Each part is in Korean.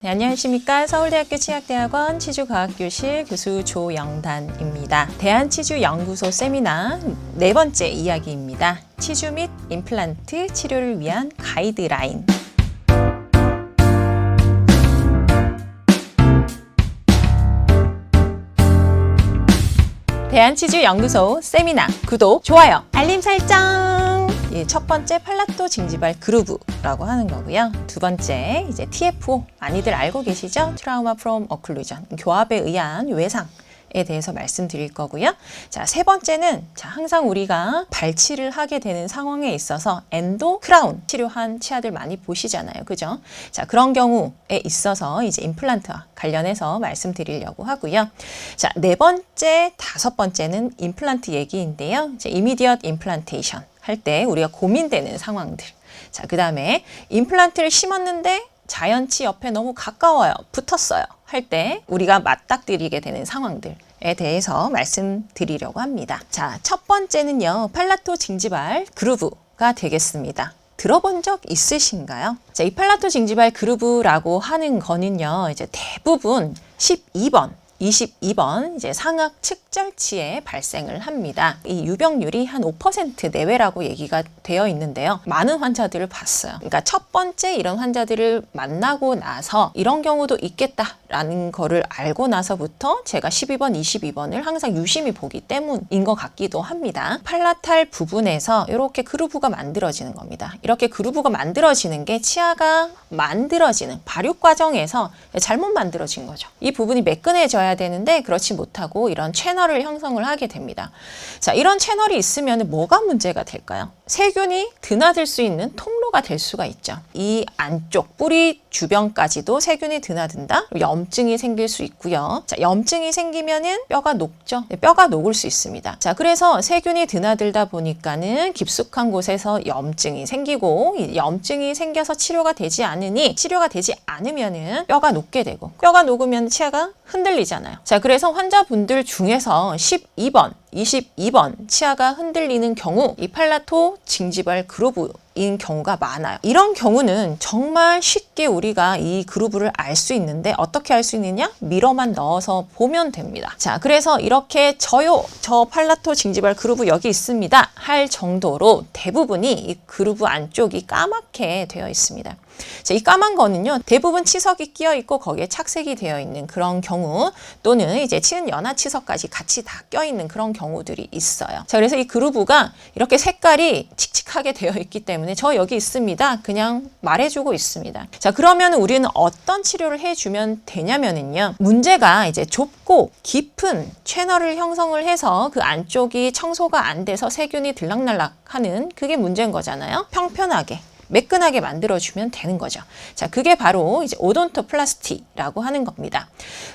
네, 안녕하십니까. 서울대학교 치약대학원 치주과학교실 교수 조영단입니다. 대한치주연구소 세미나 네 번째 이야기입니다. 치주 및 임플란트 치료를 위한 가이드라인. 대한치주연구소 세미나 구독, 좋아요, 알림 설정! 첫 번째 팔라토 징지발 그루브라고 하는 거고요. 두 번째 이제 TFO, 많이들 알고 계시죠? 트라우마 프롬 어클루전, 교합에 의한 외상에 대해서 말씀드릴 거고요. 자, 세 번째는 항상 우리가 발치를 하게 되는 상황에 있어서 엔도 크라운 치료한 치아들 많이 보시잖아요. 그죠? 자, 그런 경우에 있어서 이제 임플란트와 관련해서 말씀드리려고 하고요. 자, 네 번째, 다섯 번째는 임플란트 얘기인데요. 이제 이미디엇 임플란테이션 할 때 우리가 고민되는 상황들. 자, 그 다음에 임플란트를 심었는데 자연치 옆에 너무 가까워요. 붙었어요. 할 때 우리가 맞닥뜨리게 되는 상황들에 대해서 말씀드리려고 합니다. 자, 첫 번째는요. 팔라토 징지발 그루브가 되겠습니다. 들어본 적 있으신가요? 자, 이 팔라토 징지발 그루브라고 하는 거는요. 이제 대부분 12번, 22번 이제 상악 측절치에 발생을 합니다. 이 유병률이 한 5% 내외라고 얘기가 되어 있는데요. 많은 환자들을 봤어요. 그러니까 첫 번째 이런 환자들을 만나고 나서 이런 경우도 있겠다라는 거를 알고 나서부터 제가 12번, 22번을 항상 유심히 보기 때문인 것 같기도 합니다. 팔라탈 부분에서 이렇게 그루브가 만들어지는 겁니다. 이렇게 그루브가 만들어지는 게 치아가 만들어지는 발육 과정에서 잘못 만들어진 거죠. 이 부분이 매끈해져야 되는데 그렇지 못하고 이런 채널을 형성을 하게 됩니다. 자, 이런 채널이 있으면 뭐가 문제가 될까요? 세균이 드나들 수 있는 통로가 될 수가 있죠. 이 안쪽 뿌리 주변까지도 세균이 드나든다. 염증이 생길 수 있고요. 자, 염증이 생기면은 뼈가 녹죠. 뼈가 녹을 수 있습니다. 자, 그래서 세균이 드나들다 보니까는 깊숙한 곳에서 염증이 생기고, 이 염증이 생겨서 치료가 되지 않으면은 뼈가 녹게 되고, 뼈가 녹으면 치아가 흔들리잖아요. 자, 그래서 환자분들 중에서 12번, 22번 치아가 흔들리는 경우 이 팔라토 징지발 그루브인 경우가 많아요. 이런 경우는 정말 쉽게 우리가 이 그루브를 알 수 있는데 어떻게 알 수 있느냐? 미러만 넣어서 보면 됩니다. 자, 그래서 이렇게 저 팔라토 징지발 그루브 여기 있습니다 할 정도로 대부분이 이 그루브 안쪽이 까맣게 되어 있습니다. 자, 이 까만 거는요, 대부분 치석이 끼어 있고 거기에 착색이 되어 있는 그런 경우, 또는 이제 치은 연화 치석까지 같이 다 껴 있는 그런 경우들이 있어요. 자, 그래서 이 그루브가 이렇게 색깔이 칙칙하게 되어 있기 때문에 저 여기 있습니다. 그냥 말해주고 있습니다. 자, 그러면 우리는 어떤 치료를 해주면 되냐면은요, 문제가 이제 좁고 깊은 채널을 형성을 해서 그 안쪽이 청소가 안 돼서 세균이 들락날락 하는 그게 문제인 거잖아요. 평평하게, 매끈하게 만들어주면 되는 거죠. 자, 그게 바로 이제 오돈토플라스티라고 하는 겁니다.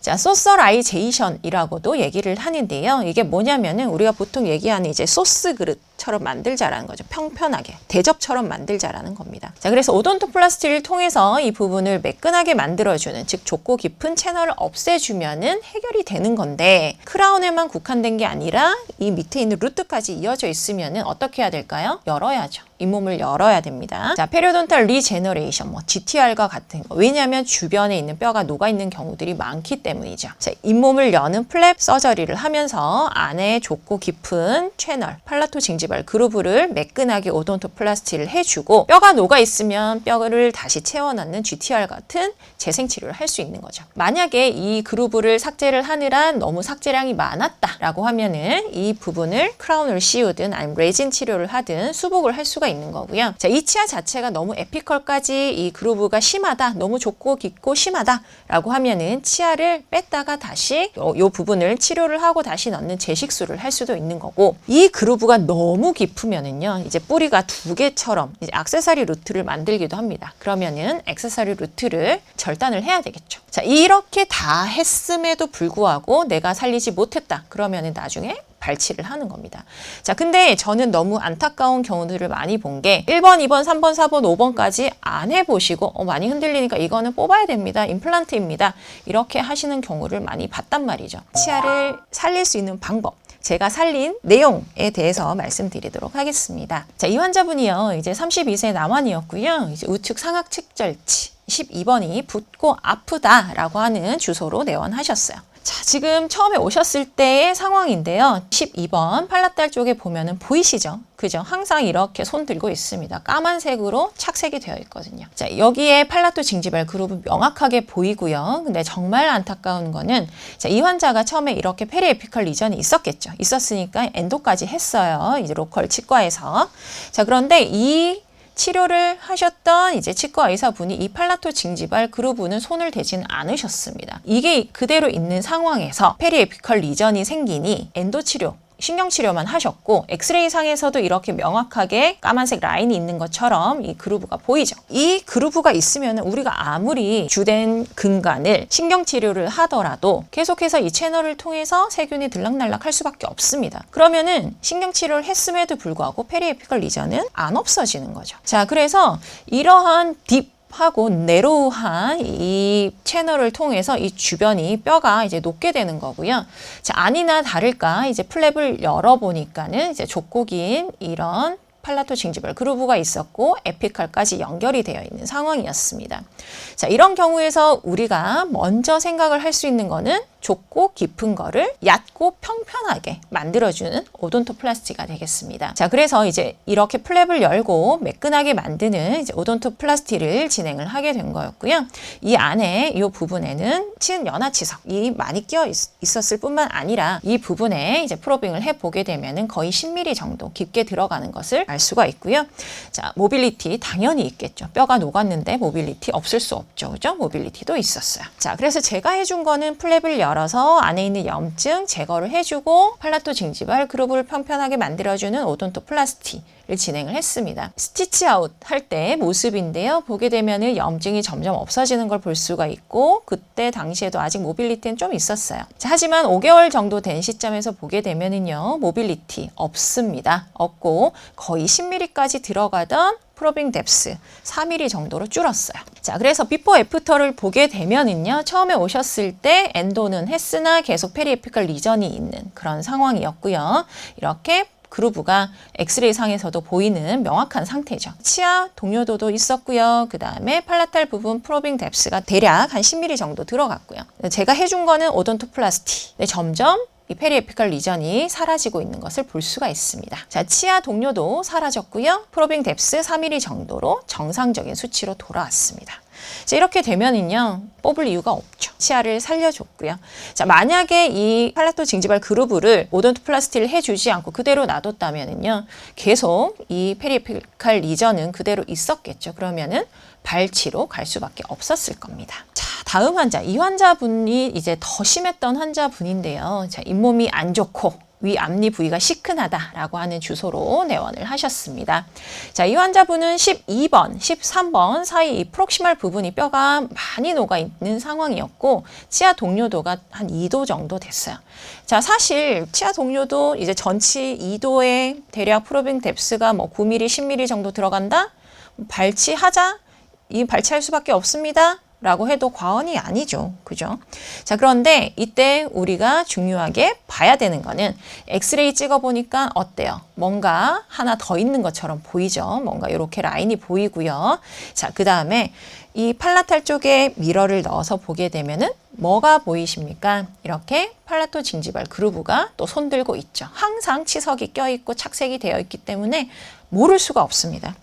자, 소서라이제이션이라고도 얘기를 하는데요. 이게 뭐냐면은 우리가 보통 얘기하는 이제 소스 그릇처럼 만들자라는 거죠. 평평하게 대접처럼 만들자라는 겁니다. 자, 그래서 오돈토플라스티를 통해서 이 부분을 매끈하게 만들어주는, 즉 좁고 깊은 채널을 없애주면은 해결이 되는 건데, 크라운에만 국한된 게 아니라 이 밑에 있는 루트까지 이어져 있으면은 어떻게 해야 될까요? 열어야죠. 잇몸을 열어야 됩니다. 자, 페리오돈탈 리제너레이션, GTR과 같은 거. 왜냐하면 주변에 있는 뼈가 녹아있는 경우들이 많기 때문이죠. 자, 잇몸을 여는 플랩 서저리를 하면서 안에 좁고 깊은 채널, 팔라토 징지발 그루브를 매끈하게 오돈토플라스티를 해주고, 뼈가 녹아있으면 뼈를 다시 채워넣는 GTR 같은 재생치료를 할 수 있는 거죠. 만약에 이 그루브를 삭제를 하느라 너무 삭제량이 많았다라고 하면은 이 부분을 크라운을 씌우든 아니면 레진 치료를 하든 수복을 할 수가 있는 거고요. 자, 이 치아 자체가 너무 에피컬까지 이 그루브가 심하다, 너무 좁고 깊고 심하다라고 하면은 치아를 뺐다가 다시 요 부분을 치료를 하고 다시 넣는 재식수를 할 수도 있는 거고, 이 그루브가 너무 깊으면은요, 이제 뿌리가 두 개처럼 이제 액세서리 루트를 만들기도 합니다. 그러면은 액세서리 루트를 절단을 해야 되겠죠. 자, 이렇게 다 했음에도 불구하고 내가 살리지 못했다. 그러면은 나중에 발치를 하는 겁니다. 자, 근데 저는 너무 안타까운 경우들을 많이 본 게 1번, 2번, 3번, 4번, 5번까지 안 해보시고 많이 흔들리니까 이거는 뽑아야 됩니다. 임플란트입니다. 이렇게 하시는 경우를 많이 봤단 말이죠. 치아를 살릴 수 있는 방법, 제가 살린 내용에 대해서 말씀드리도록 하겠습니다. 자, 이 환자분이요, 이제 32세 남환이었고요. 이제 우측 상악 측절치 12번이 붓고 아프다라고 하는 주소로 내원하셨어요. 자, 지금 처음에 오셨을 때의 상황인데요. 12번 팔라탈 쪽에 보면은 보이시죠? 그죠? 항상 이렇게 손 들고 있습니다. 까만색으로 착색이 되어 있거든요. 자, 여기에 팔라토 징지발 그룹은 명확하게 보이고요. 근데 정말 안타까운 거는 자, 이 환자가 처음에 이렇게 페리에피컬 리전이 있었겠죠. 있었으니까 엔도까지 했어요. 이제 로컬 치과에서. 자, 그런데 이 치료를 하셨던 이제 치과 의사분이 이 팔라토 징지발 그루브는 손을 대지는 않으셨습니다. 이게 그대로 있는 상황에서 페리에피컬 리전이 생기니 엔도 치료, 신경치료만 하셨고 엑스레이 상에서도 이렇게 명확하게 까만색 라인이 있는 것처럼 이 그루브가 보이죠. 이 그루브가 있으면 우리가 아무리 주된 근간을 신경치료를 하더라도 계속해서 이 채널을 통해서 세균이 들락날락 할 수밖에 없습니다. 그러면은 신경치료를 했음에도 불구하고 페리에피컬 리전은 안 없어지는 거죠. 자, 그래서 이러한 하고 내로우한 이 채널을 통해서 이 주변이 뼈가 이제 녹게 되는 거고요. 자, 아니나 다를까 이제 플랩을 열어보니까는 이제 좁고 긴 이런 팔라토 징지발 그루브가 있었고 에피칼까지 연결이 되어 있는 상황이었습니다. 자, 이런 경우에서 우리가 먼저 생각을 할 수 있는 거는 좁고 깊은 거를 얕고 평평하게 만들어주는 오돈토플라스티가 되겠습니다. 자, 그래서 이제 이렇게 플랩을 열고 매끈하게 만드는 이제 오돈토플라스티를 진행을 하게 된 거였고요. 이 안에 이 부분에는 연화치석이 많이 끼어 있었을 뿐만 아니라 이 부분에 이제 프로빙을 해보게 되면은 거의 10mm 정도 깊게 들어가는 것을 알 수가 있고요. 자, 모빌리티 당연히 있겠죠. 뼈가 녹았는데 모빌리티 없을 수 없죠. 그죠? 모빌리티도 있었어요. 자, 그래서 제가 해준 거는 플랩을 열어서 안에 있는 염증 제거를 해주고 팔라토 징지발 그루브를 평평하게 만들어주는 오돈토플라스티를 진행을 했습니다. 스티치 아웃 할 때 모습인데요. 보게 되면은 염증이 점점 없어지는 걸 볼 수가 있고 그때 당시에도 아직 모빌리티는 좀 있었어요. 자, 하지만 5개월 정도 된 시점에서 보게 되면은요. 모빌리티 없습니다. 없고 거의 10mm까지 들어가던 프로빙 뎁스 4mm 정도로 줄었어요. 자, 그래서 비포 애프터를 보게 되면은요. 처음에 오셨을 때 엔도는 했으나 계속 페리에피컬 리전이 있는 그런 상황이었고요. 이렇게 그루브가 엑스레이 상에서도 보이는 명확한 상태죠. 치아 동요도도 있었고요. 그 다음에 팔라탈 부분 프로빙 뎁스가 대략 한 10mm 정도 들어갔고요. 제가 해준 거는 오돈토플라스티. 근데 점점 이 페리에피컬 리전이 사라지고 있는 것을 볼 수가 있습니다. 자, 치아 동요도 사라졌고요. 프로빙 뎁스 3mm 정도로 정상적인 수치로 돌아왔습니다. 자, 이렇게 되면은요, 뽑을 이유가 없죠. 치아를 살려줬고요. 자, 만약에 이 팔라토 징지발 그루브를 오돈토플라스티를 해주지 않고 그대로 놔뒀다면은요, 계속 이 페리에피칼 리전은 그대로 있었겠죠. 그러면은 발치로 갈 수밖에 없었을 겁니다. 자, 다음 환자. 이 환자분이 이제 더 심했던 환자분인데요. 자, 잇몸이 안 좋고 위 앞니 부위가 시큰하다라고 하는 주소로 내원을 하셨습니다. 자, 이 환자분은 12번, 13번 사이 이 프록시말 부분이 뼈가 많이 녹아 있는 상황이었고 치아 동요도가 한 2도 정도 됐어요. 자, 사실 치아 동요도 이제 전치 2도에 대략 프로빙 뎁스가 뭐 9mm, 10mm 정도 들어간다? 발치하자? 이 발치할 수밖에 없습니다. 라고 해도 과언이 아니죠. 그죠? 자, 그런데 이때 우리가 중요하게 봐야 되는 거는 엑스레이 찍어보니까 어때요? 뭔가 하나 더 있는 것처럼 보이죠? 뭔가 이렇게 라인이 보이고요. 자, 그 다음에 이 팔라탈 쪽에 미러를 넣어서 보게 되면은 뭐가 보이십니까? 이렇게 팔라토 징지발 그루브가 또 손들고 있죠. 항상 치석이 껴있고 착색이 되어 있기 때문에 모를 수가 없습니다.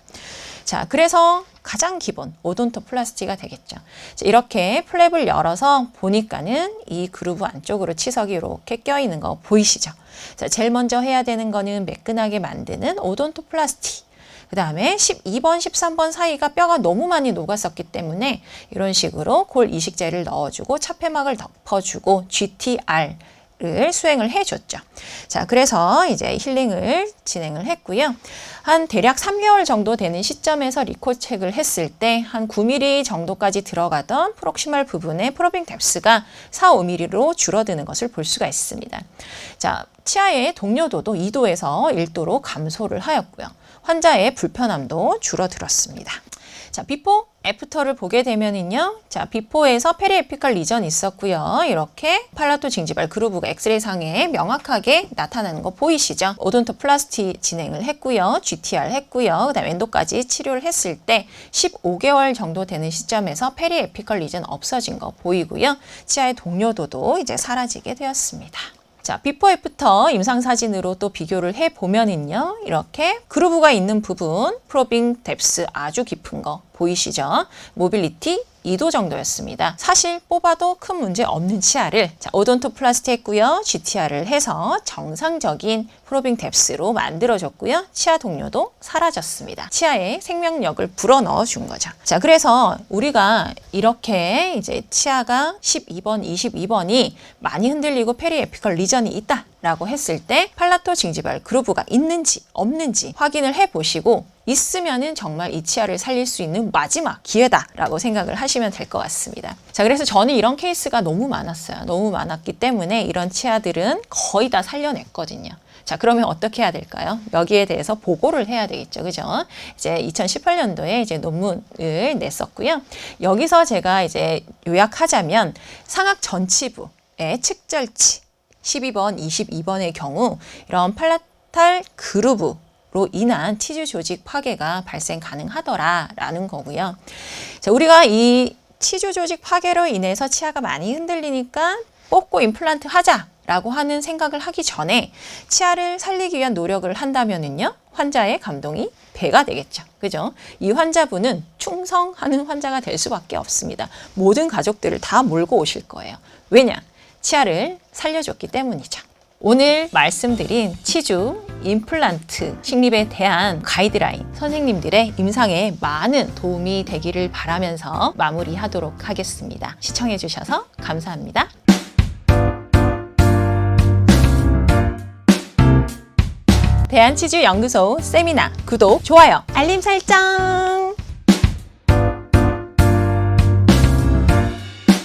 자, 그래서 가장 기본 오돈토플라스티가 되겠죠. 자, 이렇게 플랩을 열어서 보니까는 이 그루브 안쪽으로 치석이 이렇게 껴있는 거 보이시죠? 자, 제일 먼저 해야 되는 거는 매끈하게 만드는 오돈토플라스티. 그 다음에 12번, 13번 사이가 뼈가 너무 많이 녹았었기 때문에 이런 식으로 골 이식제를 넣어주고 차폐막을 덮어주고 GTR 를 수행을 해줬죠. 자, 그래서 이제 힐링을 진행을 했고요. 한 대략 3개월 정도 되는 시점에서 리콜책을 했을 때 한 9mm 정도까지 들어가던 프록시말 부분의 프로빙 뎁스가 4, 5mm로 줄어드는 것을 볼 수가 있습니다. 자, 치아의 동요도도 2도에서 1도로 감소를 하였고요. 환자의 불편함도 줄어들었습니다. 자, 비포, 애프터를 보게 되면은요. 자, 비포에서 페리에피컬 리전이 있었고요. 이렇게 팔라토 징지발 그루브가 엑스레이 상에 명확하게 나타나는 거 보이시죠? 오돈토플라스티 진행을 했고요. GTR 했고요. 그다음에 엔도까지 치료를 했을 때 15개월 정도 되는 시점에서 페리에피컬 리전 없어진 거 보이고요. 치아의 동료도도 이제 사라지게 되었습니다. 자, 비포 애프터 임상사진으로 또 비교를 해보면은요. 이렇게 그루브가 있는 부분, 프로빙 뎁스 아주 깊은 거 보이시죠? 모빌리티 2도 정도였습니다. 사실 뽑아도 큰 문제 없는 치아를 오돈토플라스티 했고요. GTR을 해서 정상적인 프로빙 뎁스로 만들어줬고요. 치아 동료도 사라졌습니다. 치아에 생명력을 불어넣어 준 거죠. 자, 그래서 우리가 이렇게 이제 치아가 12번, 22번이 많이 흔들리고 페리에피컬 리전이 있다 라고 했을 때 팔라토 징지발 그루브가 있는지 없는지 확인을 해 보시고 있으면은 정말 이 치아를 살릴 수 있는 마지막 기회다라고 생각을 하시면 될 것 같습니다. 자, 그래서 저는 이런 케이스가 너무 많았어요. 너무 많았기 때문에 이런 치아들은 거의 다 살려냈거든요. 자, 그러면 어떻게 해야 될까요? 여기에 대해서 보고를 해야 되겠죠. 그죠? 이제 2018년도에 이제 논문을 냈었고요. 여기서 제가 이제 요약하자면 상악 전치부의 측절치 12번, 22번의 경우 이런 팔라탈 그루브로 인한 티슈 조직 파괴가 발생 가능하더라라는 거고요. 자, 우리가 이 티슈 조직 파괴로 인해서 치아가 많이 흔들리니까 뽑고 임플란트 하자라고 하는 생각을 하기 전에 치아를 살리기 위한 노력을 한다면은요, 환자의 감동이 배가 되겠죠. 그죠? 이 환자분은 충성하는 환자가 될 수밖에 없습니다. 모든 가족들을 다 몰고 오실 거예요. 왜냐? 치아를 살려줬기 때문이죠. 오늘 말씀드린 치주, 임플란트, 식립에 대한 가이드라인 선생님들의 임상에 많은 도움이 되기를 바라면서 마무리하도록 하겠습니다. 시청해주셔서 감사합니다. 대한치주연구소 세미나 구독, 좋아요, 알림 설정!